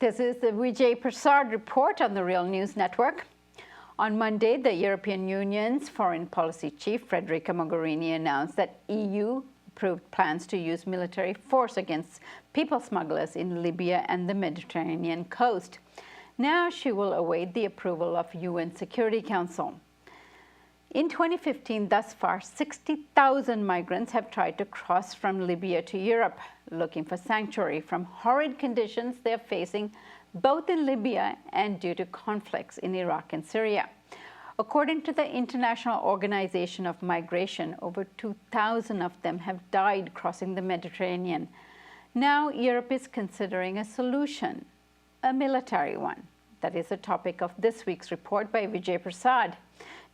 This is the Vijay Prashad report on the Real News Network. On Monday, the European Union's foreign policy chief, Federica Mogherini, announced that EU approved plans to use military force against people smugglers in Libya and the Mediterranean coast. Now she will await the approval of UN Security Council. In 2015, thus far, 60,000 migrants have tried to cross from Libya to Europe, looking for sanctuary from horrid conditions they are facing both in Libya and due to conflicts in Iraq and Syria. According to the International Organization of Migration, over 2,000 of them have died crossing the Mediterranean. Now, Europe is considering a solution, a military one. That is the topic of this week's report by Vijay Prashad.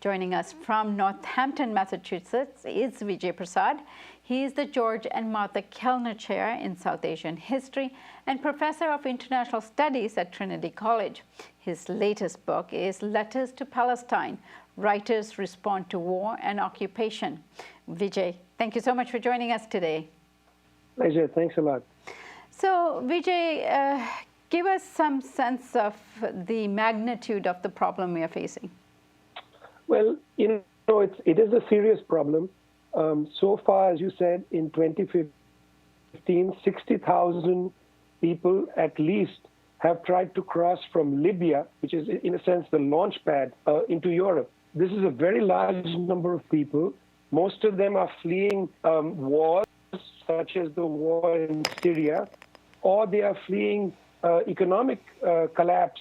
Joining us from Northampton, Massachusetts is Vijay Prashad. He is the George and Martha Kellner Chair in South Asian History and Professor of International Studies at Trinity College. His latest book is Letters to Palestine, Writers Respond to War and Occupation. Vijay, thank you so much for joining us today. Pleasure. Thanks a lot. So, Vijay, give us some sense of the magnitude of the problem we are facing. Well, it is a serious problem. So far, as you said, in 2015, 60,000 people at least have tried to cross from Libya, which is in a sense the launch pad, into Europe. This is a very large number of people. Most of them are fleeing wars, such as the war in Syria, or they are fleeing economic collapse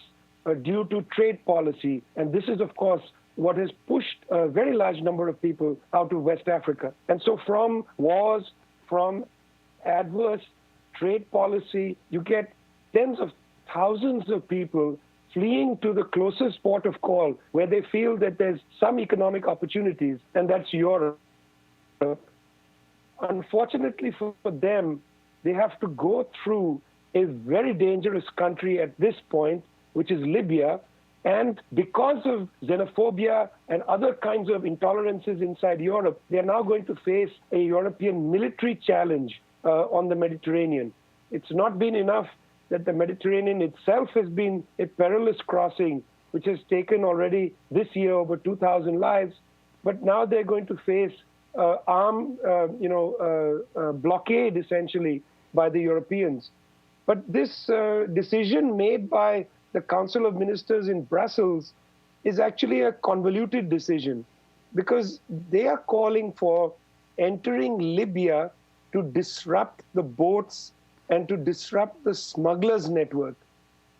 due to trade policy. And this is, of course, what has pushed a very large number of people out of West Africa. And so from wars, from adverse trade policy, you get tens of thousands of people fleeing to the closest port of call where they feel that there's some economic opportunities, and that's Europe. Unfortunately for them, they have to go through a very dangerous country at this point, which is Libya. And because of xenophobia and other kinds of intolerances inside Europe, they are now going to face a European military challenge on the Mediterranean. It's not been enough that the Mediterranean itself has been a perilous crossing, which has taken already this year over 2,000 lives, but now they're going to face armed blockade, essentially, by the Europeans. But this decision made by the Council of Ministers in Brussels is actually a convoluted decision because they are calling for entering Libya to disrupt the boats and to disrupt the smugglers' network.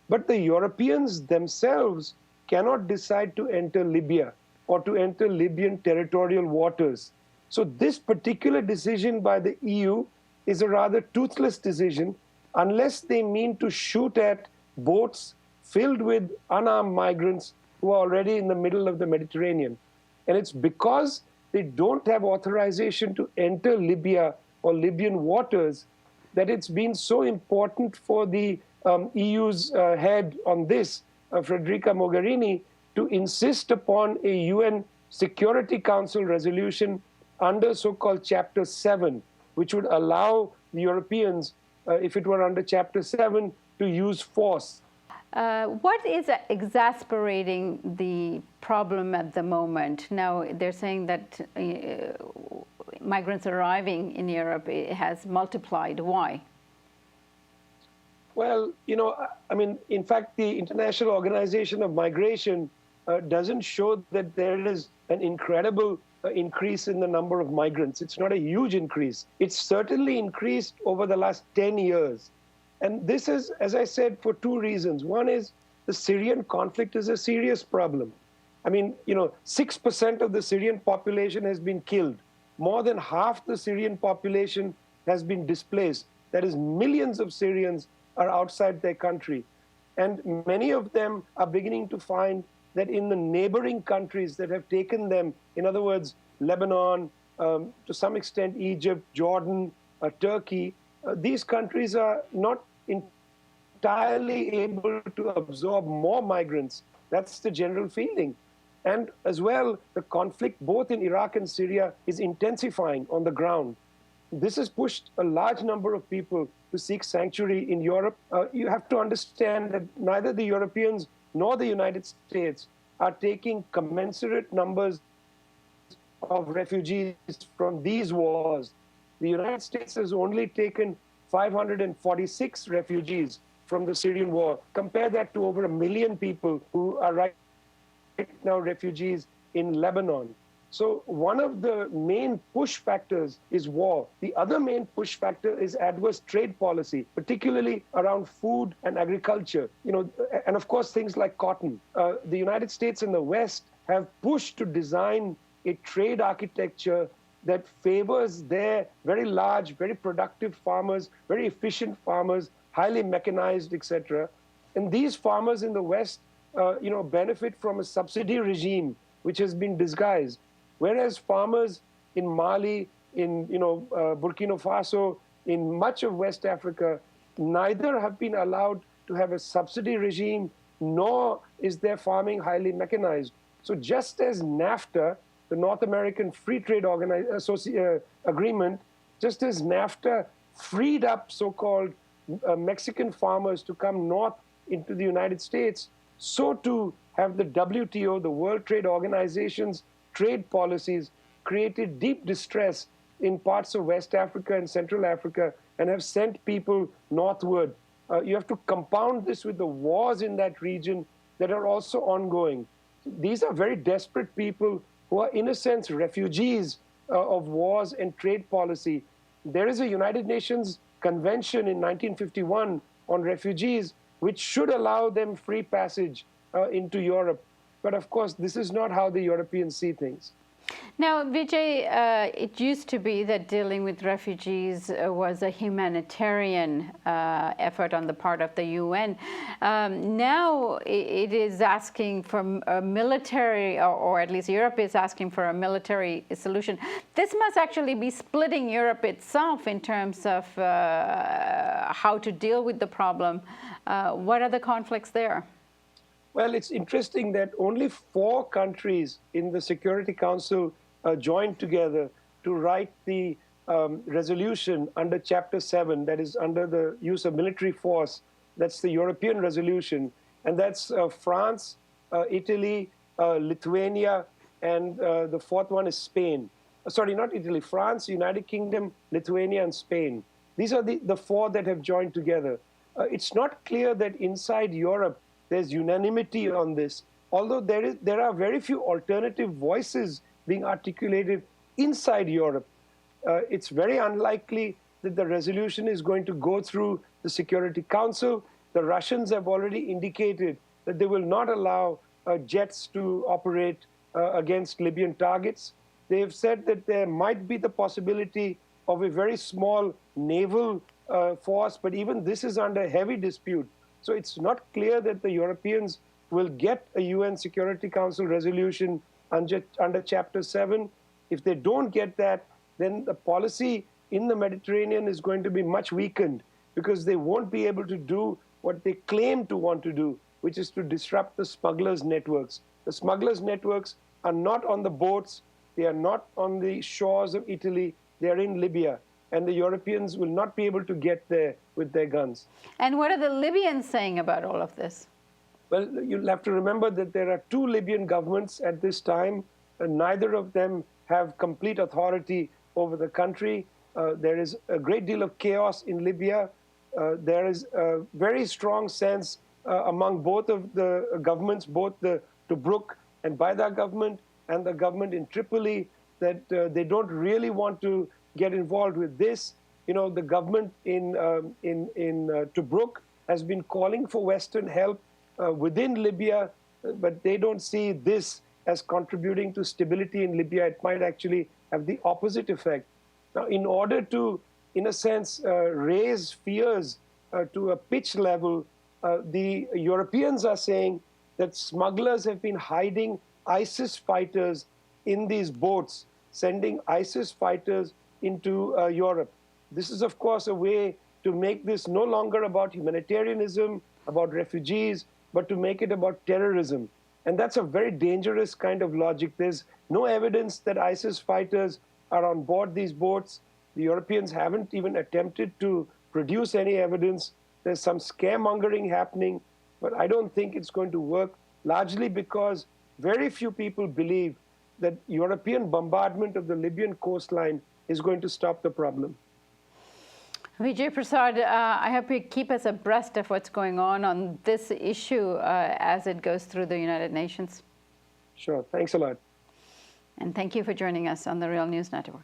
But the Europeans themselves cannot decide to enter Libya or to enter Libyan territorial waters. So this particular decision by the EU is a rather toothless decision unless they mean to shoot at boats filled with unarmed migrants who are already in the middle of the Mediterranean. And it's because they don't have authorization to enter Libya or Libyan waters that it's been so important for the EU's head on this, Federica Mogherini, to insist upon a UN Security Council resolution under so-called Chapter 7, which would allow the Europeans, if it were under Chapter 7, to use force. What is exacerbating the problem at the moment? Now, they're saying that migrants arriving in Europe has multiplied. Why? Well, in fact, the International Organization of Migration doesn't show that there is an incredible increase in the number of migrants. It's not a huge increase. It's certainly increased over the last 10 years. And this is, as I said, for two reasons. One is the Syrian conflict is a serious problem. 6% of the Syrian population has been killed. More than half the Syrian population has been displaced. That is, millions of Syrians are outside their country. And many of them are beginning to find that in the neighboring countries that have taken them, in other words, Lebanon, to some extent Egypt, Jordan, Turkey, these countries are not entirely able to absorb more migrants. That's the general feeling. And as well, the conflict both in Iraq and Syria is intensifying on the ground. this has pushed a large number of people to seek sanctuary in Europe. You have to understand that neither the Europeans nor the United States are taking commensurate numbers of refugees from these wars. The United States has only taken 546 refugees from the Syrian war. Compare that to over 1 million people who are right now refugees in Lebanon. So one of the main push factors is war. The other main push factor is adverse trade policy, particularly around food and agriculture. And of course things like cotton. The United States and the West have pushed to design a trade architecture that favors their very large, very productive farmers, very efficient farmers, highly mechanized, etc. And these farmers in the West, benefit from a subsidy regime which has been disguised. Whereas farmers in Mali, in Burkina Faso, in much of West Africa, neither have been allowed to have a subsidy regime, nor is their farming highly mechanized. So just as NAFTA, the North American Free Trade Agreement, just as NAFTA freed up so-called Mexican farmers to come north into the United States, so too have the WTO, the World Trade Organization's trade policies created deep distress in parts of West Africa and Central Africa and have sent people northward. You have to compound this with the wars in that region that are also ongoing. These are very desperate people who are, in a sense, refugees of wars and trade policy. There is a United Nations Convention in 1951 on refugees, which should allow them free passage into Europe. But of course, this is not how the Europeans see things. Now, Vijay, it used to be that dealing with refugees was a humanitarian effort on the part of the UN. Now it is asking for a military, or at least Europe is asking for a military solution. This must actually be splitting Europe itself in terms of how to deal with the problem. What are the conflicts there? Well, it's interesting that only 4 countries in the Security Council joined together to write the resolution under Chapter 7, that is under the use of military force. That's the European resolution. And that's France, Italy, Lithuania, and the 4th one is Spain. Sorry, not Italy, France, United Kingdom, Lithuania, and Spain. These are the 4 that have joined together. It's not clear that inside Europe there's unanimity on this, although there are very few alternative voices being articulated inside Europe. It's very unlikely that the resolution is going to go through the Security Council. The Russians have already indicated that they will not allow jets to operate against Libyan targets. They have said that there might be the possibility of a very small naval force, but even this is under heavy dispute. So it's not clear that the Europeans will get a UN Security Council resolution under Chapter 7. If they don't get that, then the policy in the Mediterranean is going to be much weakened because they won't be able to do what they claim to want to do, which is to disrupt the smugglers' networks. The smugglers' networks are not on the boats. They are not on the shores of Italy. They are in Libya. And the Europeans will not be able to get there with their guns. And what are the Libyans saying about all of this? Well, you'll have to remember that there are 2 Libyan governments at this time, and neither of them have complete authority over the country. There is a great deal of chaos in Libya. There is a very strong sense among both of the governments, both the Tobruk and Baida government and the government in Tripoli, that they don't really want to get involved with this. The government in Tobruk has been calling for Western help within Libya, but they don't see this as contributing to stability in Libya. It might actually have the opposite effect. Now, in order to, in a sense, raise fears to a pitch level, the Europeans are saying that smugglers have been hiding ISIS fighters in these boats, sending ISIS fighters into Europe. This is, of course, a way to make this no longer about humanitarianism, about refugees, but to make it about terrorism. And that's a very dangerous kind of logic. There's no evidence that ISIS fighters are on board these boats. The Europeans haven't even attempted to produce any evidence. There's some scaremongering happening, but I don't think it's going to work, largely because very few people believe that European bombardment of the Libyan coastline is going to stop the problem. Vijay Prashad, I hope you keep us abreast of what's going on this issue as it goes through the United Nations. Sure. Thanks a lot. And thank you for joining us on the Real News Network.